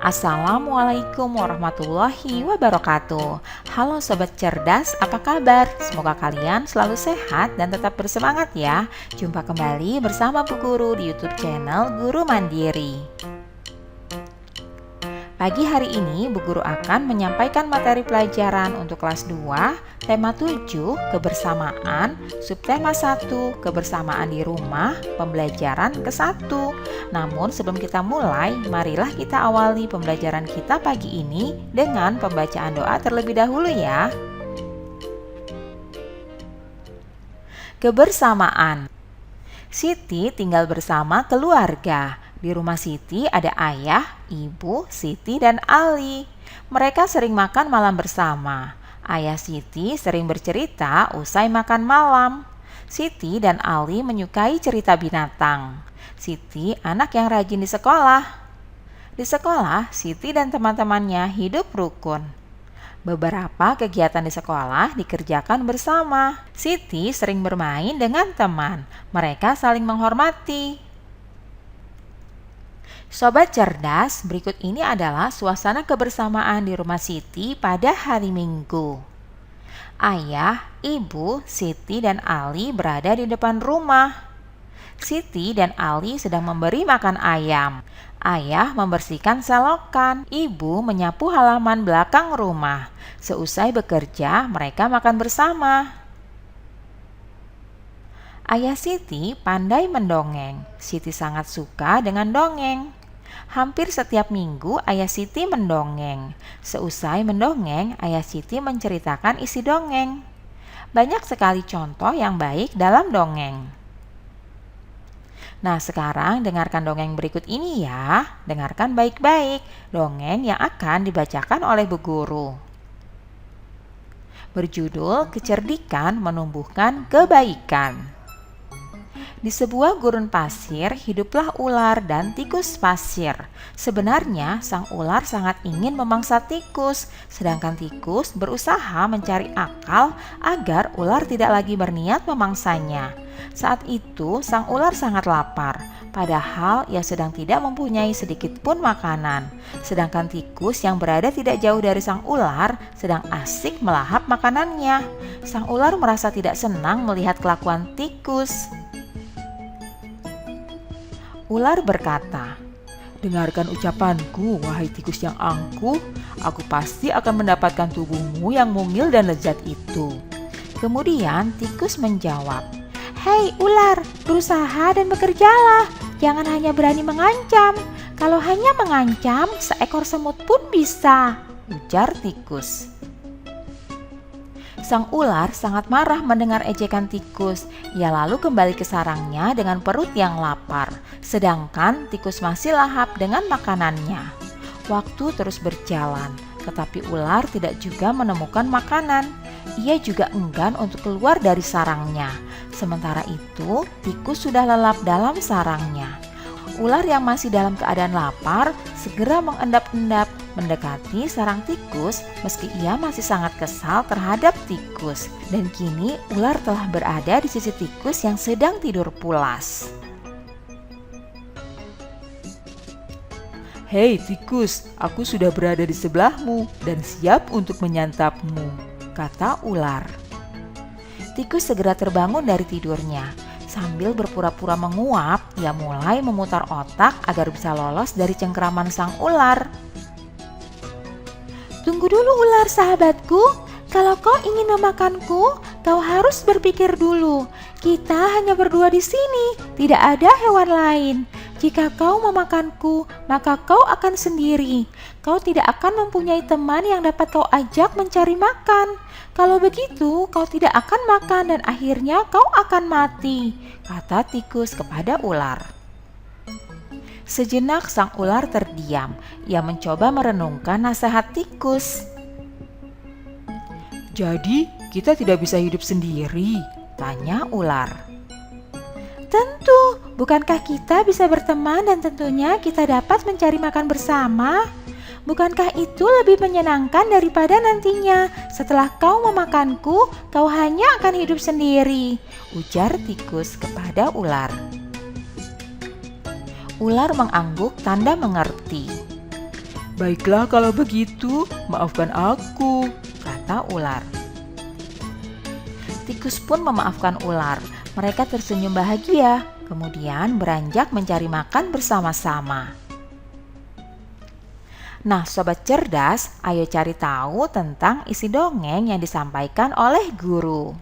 Assalamualaikum warahmatullahi wabarakatuh. Halo Sobat Cerdas, apa kabar? Semoga kalian selalu sehat dan tetap bersemangat ya. Jumpa kembali bersama Bu Guru di YouTube channel Guru Mandiri. Pagi hari ini Bu Guru akan menyampaikan materi pelajaran untuk kelas 2, tema 7, kebersamaan, subtema 1, kebersamaan di rumah, pembelajaran ke-1. Namun sebelum kita mulai, marilah kita awali pembelajaran kita pagi ini dengan pembacaan doa terlebih dahulu ya. Kebersamaan. Siti tinggal bersama keluarga. Di rumah Siti ada ayah, ibu, Siti, dan Ali. Mereka sering makan malam bersama. Ayah Siti sering bercerita usai makan malam. Siti dan Ali menyukai cerita binatang. Siti anak yang rajin di sekolah. Di sekolah, Siti dan teman-temannya hidup rukun. Beberapa kegiatan di sekolah dikerjakan bersama. Siti sering bermain dengan teman. Mereka saling menghormati. Sobat cerdas, berikut ini adalah suasana kebersamaan di rumah Siti pada hari Minggu. Ayah, ibu, Siti, dan Ali berada di depan rumah. Siti dan Ali sedang memberi makan ayam. Ayah membersihkan selokan. Ibu menyapu halaman belakang rumah. Seusai bekerja, mereka makan bersama. Ayah Siti pandai mendongeng. Siti sangat suka dengan dongeng. Hampir setiap minggu ayah Siti mendongeng. Seusai mendongeng, ayah Siti menceritakan isi dongeng. Banyak sekali contoh yang baik dalam dongeng. Nah, sekarang dengarkan dongeng berikut ini ya. Dengarkan baik-baik dongeng yang akan dibacakan oleh Bu Guru. Berjudul Kecerdikan Menumbuhkan Kebaikan. Di sebuah gurun pasir, hiduplah ular dan tikus pasir. Sebenarnya, sang ular sangat ingin memangsa tikus, sedangkan tikus berusaha mencari akal agar ular tidak lagi berniat memangsanya. Saat itu, sang ular sangat lapar, padahal ia sedang tidak mempunyai sedikit pun makanan. Sedangkan tikus yang berada tidak jauh dari sang ular sedang asik melahap makanannya. Sang ular merasa tidak senang melihat kelakuan tikus. Ular berkata, "Dengarkan ucapanku, wahai tikus yang angkuh. Aku pasti akan mendapatkan tubuhmu yang mungil dan lezat itu." Kemudian tikus menjawab, "Hei ular, berusaha dan bekerjalah. Jangan hanya berani mengancam. Kalau hanya mengancam, seekor semut pun bisa," ujar tikus. Sang ular sangat marah mendengar ejekan tikus. Ia lalu kembali ke sarangnya dengan perut yang lapar. Sedangkan tikus masih lahap dengan makanannya. Waktu terus berjalan, tetapi ular tidak juga menemukan makanan. Ia juga enggan untuk keluar dari sarangnya. Sementara itu, tikus sudah lelap dalam sarangnya. Ular yang masih dalam keadaan lapar segera mengendap-endap mendekati sarang tikus meski ia masih sangat kesal terhadap tikus. Dan kini ular telah berada di sisi tikus yang sedang tidur pulas. "Hei tikus, aku sudah berada di sebelahmu dan siap untuk menyantapmu," kata ular. Tikus segera terbangun dari tidurnya. Sambil berpura-pura menguap, ia mulai memutar otak agar bisa lolos dari cengkeraman sang ular. "Tunggu dulu ular sahabatku, kalau kau ingin memakanku, kau harus berpikir dulu. Kita hanya berdua di sini, tidak ada hewan lain. Jika kau memakanku, maka kau akan sendiri. Kau tidak akan mempunyai teman yang dapat kau ajak mencari makan. Kalau begitu, kau tidak akan makan dan akhirnya kau akan mati," kata tikus kepada ular. Sejenak sang ular terdiam. Ia mencoba merenungkan nasihat tikus. "Jadi kita tidak bisa hidup sendiri?" tanya ular. "Tentu, bukankah kita bisa berteman dan tentunya kita dapat mencari makan bersama? Bukankah itu lebih menyenangkan daripada nantinya setelah kau memakanku, kau hanya akan hidup sendiri," ujar tikus kepada ular. Ular mengangguk tanda mengerti. Baiklah kalau begitu, maafkan aku. kata ular. Tikus pun memaafkan ular. Mereka tersenyum bahagia, kemudian beranjak mencari makan bersama-sama. Nah, sobat cerdas, ayo cari tahu tentang isi dongeng yang disampaikan oleh guru.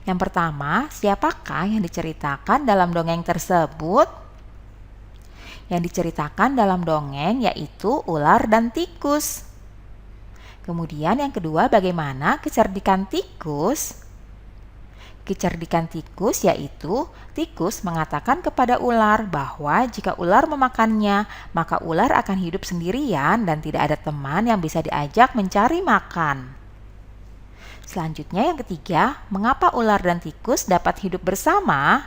Yang pertama, siapakah yang diceritakan dalam dongeng tersebut? Yang diceritakan dalam dongeng yaitu ular dan tikus. Kemudian yang kedua, bagaimana kecerdikan tikus? Kecerdikan tikus yaitu tikus mengatakan kepada ular bahwa jika ular memakannya, maka ular akan hidup sendirian dan tidak ada teman yang bisa diajak mencari makan. Selanjutnya yang ketiga, mengapa ular dan tikus dapat hidup bersama?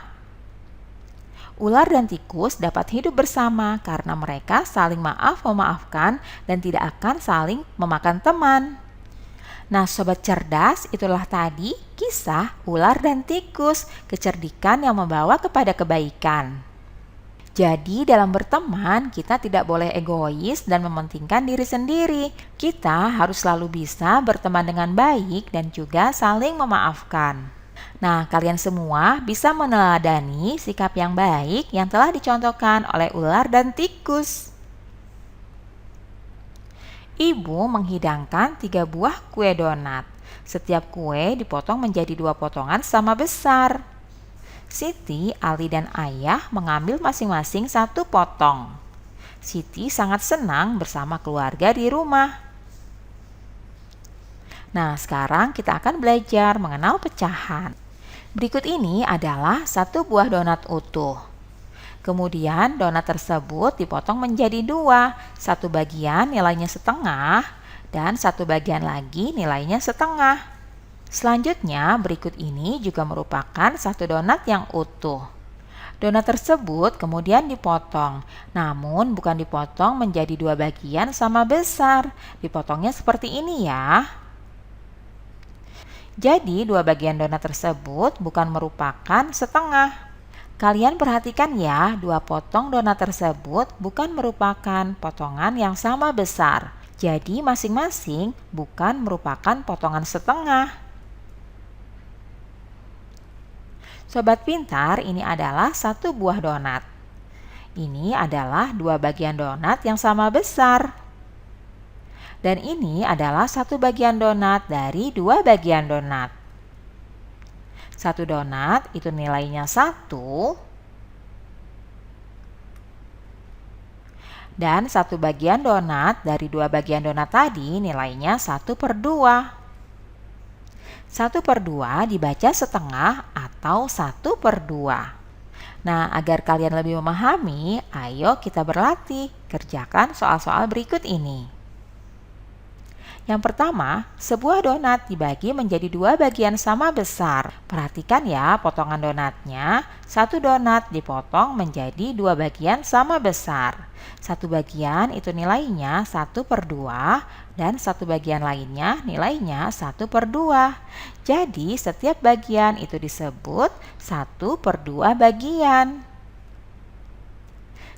Ular dan tikus dapat hidup bersama karena mereka saling memaafkan dan tidak akan saling memakan teman. Nah, sobat cerdas, itulah tadi kisah ular dan tikus, kecerdikan yang membawa kepada kebaikan. Jadi, dalam berteman, kita tidak boleh egois dan mementingkan diri sendiri. Kita harus selalu bisa berteman dengan baik dan juga saling memaafkan. Nah, kalian semua bisa meneladani sikap yang baik yang telah dicontohkan oleh ular dan tikus. Ibu menghidangkan 3 buah kue donat. Setiap kue dipotong menjadi 2 potongan sama besar. Siti, Ali, dan Ayah mengambil masing-masing 1 potong. Siti sangat senang bersama keluarga di rumah. Nah, sekarang kita akan belajar mengenal pecahan. Berikut ini adalah 1 buah donat utuh. Kemudian donat tersebut dipotong menjadi 2, 1 bagian nilainya setengah dan 1 bagian lagi nilainya setengah. Selanjutnya berikut ini juga merupakan 1 donat yang utuh. Donat tersebut kemudian dipotong, namun bukan dipotong menjadi 2 bagian sama besar, dipotongnya seperti ini ya. Jadi 2 bagian donat tersebut bukan merupakan setengah. Kalian perhatikan ya, 2 potong donat tersebut bukan merupakan potongan yang sama besar. Jadi masing-masing bukan merupakan potongan setengah. Sobat pintar, ini adalah 1 buah donat. Ini adalah 2 bagian donat yang sama besar. Dan ini adalah 1 bagian donat dari 2 bagian donat. 1 donat itu nilainya 1 dan 1 bagian donat dari 2 bagian donat tadi nilainya 1/2. 1/2 dibaca setengah atau 1/2. Nah, agar kalian lebih memahami, ayo kita berlatih. Kerjakan soal-soal berikut ini. Yang pertama, sebuah donat dibagi menjadi 2 bagian sama besar. Perhatikan ya potongan donatnya. 1 donat dipotong menjadi 2 bagian sama besar. 1 bagian itu nilainya 1/2 dan 1 bagian lainnya nilainya 1/2. Jadi setiap bagian itu disebut 1/2 bagian.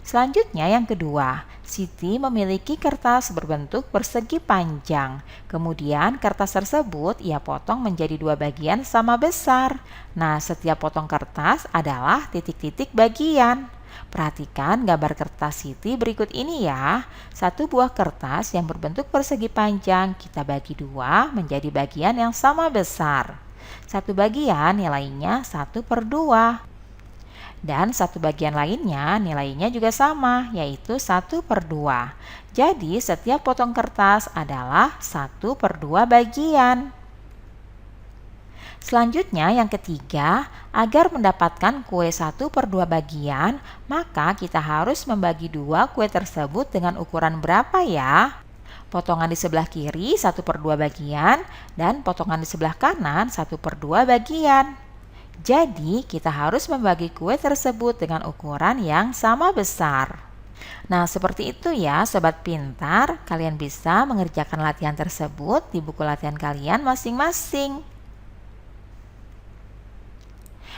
Selanjutnya yang kedua, Siti memiliki kertas berbentuk persegi panjang. Kemudian kertas tersebut ia potong menjadi 2 bagian sama besar. Nah, setiap potong kertas adalah titik-titik bagian. Perhatikan gambar kertas Siti berikut ini ya. 1 buah kertas yang berbentuk persegi panjang kita bagi 2 menjadi bagian yang sama besar. 1 bagian nilainya 1/2. Dan 1 bagian lainnya nilainya juga sama, yaitu 1/2. Jadi setiap potong kertas adalah 1/2 bagian. Selanjutnya yang ketiga, agar mendapatkan kue 1/2 bagian, maka kita harus membagi 2 kue tersebut dengan ukuran berapa ya? Potongan di sebelah kiri 1/2 bagian dan potongan di sebelah kanan 1/2 bagian. Jadi, kita harus membagi kue tersebut dengan ukuran yang sama besar. Nah, seperti itu ya, sobat pintar. Kalian bisa mengerjakan latihan tersebut di buku latihan kalian masing-masing.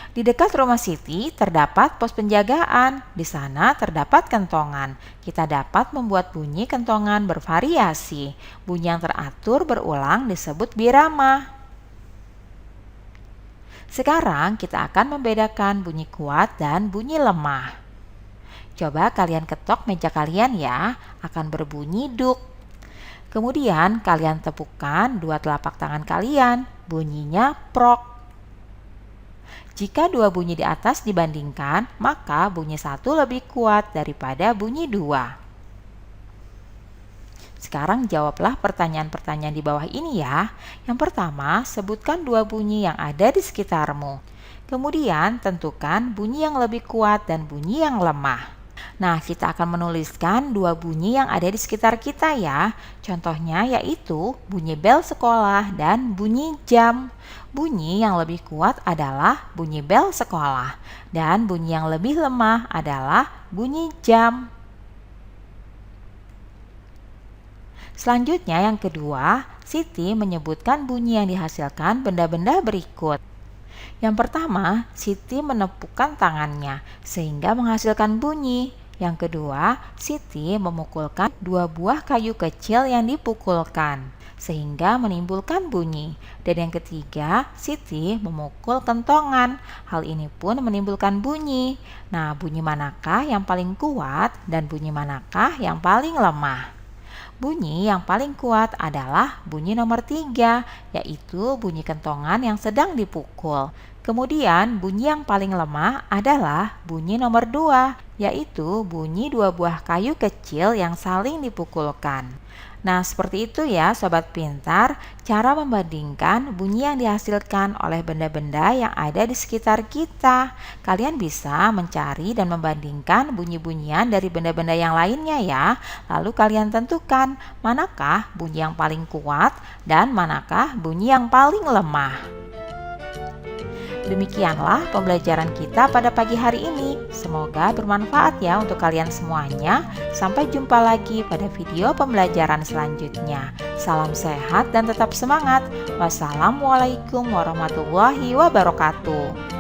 Di dekat rumah Siti terdapat pos penjagaan. Di sana terdapat kentongan. Kita dapat membuat bunyi kentongan bervariasi. Bunyi yang teratur berulang disebut birama. Sekarang kita akan membedakan bunyi kuat dan bunyi lemah. Coba kalian ketok meja kalian ya, akan berbunyi duk. Kemudian kalian tepukkan dua telapak tangan kalian, bunyinya prok. Jika dua bunyi di atas dibandingkan, maka bunyi satu lebih kuat daripada bunyi dua. Sekarang jawablah pertanyaan-pertanyaan di bawah ini ya. Yang pertama, sebutkan dua bunyi yang ada di sekitarmu. Kemudian tentukan bunyi yang lebih kuat dan bunyi yang lemah. Nah, kita akan menuliskan dua bunyi yang ada di sekitar kita ya. Contohnya yaitu bunyi bel sekolah dan bunyi jam. Bunyi yang lebih kuat adalah bunyi bel sekolah dan bunyi yang lebih lemah adalah bunyi jam. Selanjutnya yang kedua, Siti menyebutkan bunyi yang dihasilkan benda-benda berikut. Yang pertama, Siti menepukkan tangannya sehingga menghasilkan bunyi. Yang kedua, Siti memukulkan dua buah kayu kecil yang dipukulkan sehingga menimbulkan bunyi. Dan yang ketiga, Siti memukul kentongan. Hal ini pun menimbulkan bunyi. Nah, bunyi manakah yang paling kuat dan bunyi manakah yang paling lemah? Bunyi yang paling kuat adalah bunyi nomor 3, yaitu bunyi kentongan yang sedang dipukul. Kemudian bunyi yang paling lemah adalah bunyi nomor 2, yaitu bunyi dua buah kayu kecil yang saling dipukulkan. Nah, seperti itu ya Sobat Pintar, cara membandingkan bunyi yang dihasilkan oleh benda-benda yang ada di sekitar kita. Kalian bisa mencari dan membandingkan bunyi-bunyian dari benda-benda yang lainnya ya. Lalu kalian tentukan manakah bunyi yang paling kuat dan manakah bunyi yang paling lemah. Demikianlah pembelajaran kita pada pagi hari ini. Semoga bermanfaat ya untuk kalian semuanya. Sampai jumpa lagi pada video pembelajaran selanjutnya. Salam sehat dan tetap semangat. Wassalamualaikum warahmatullahi wabarakatuh.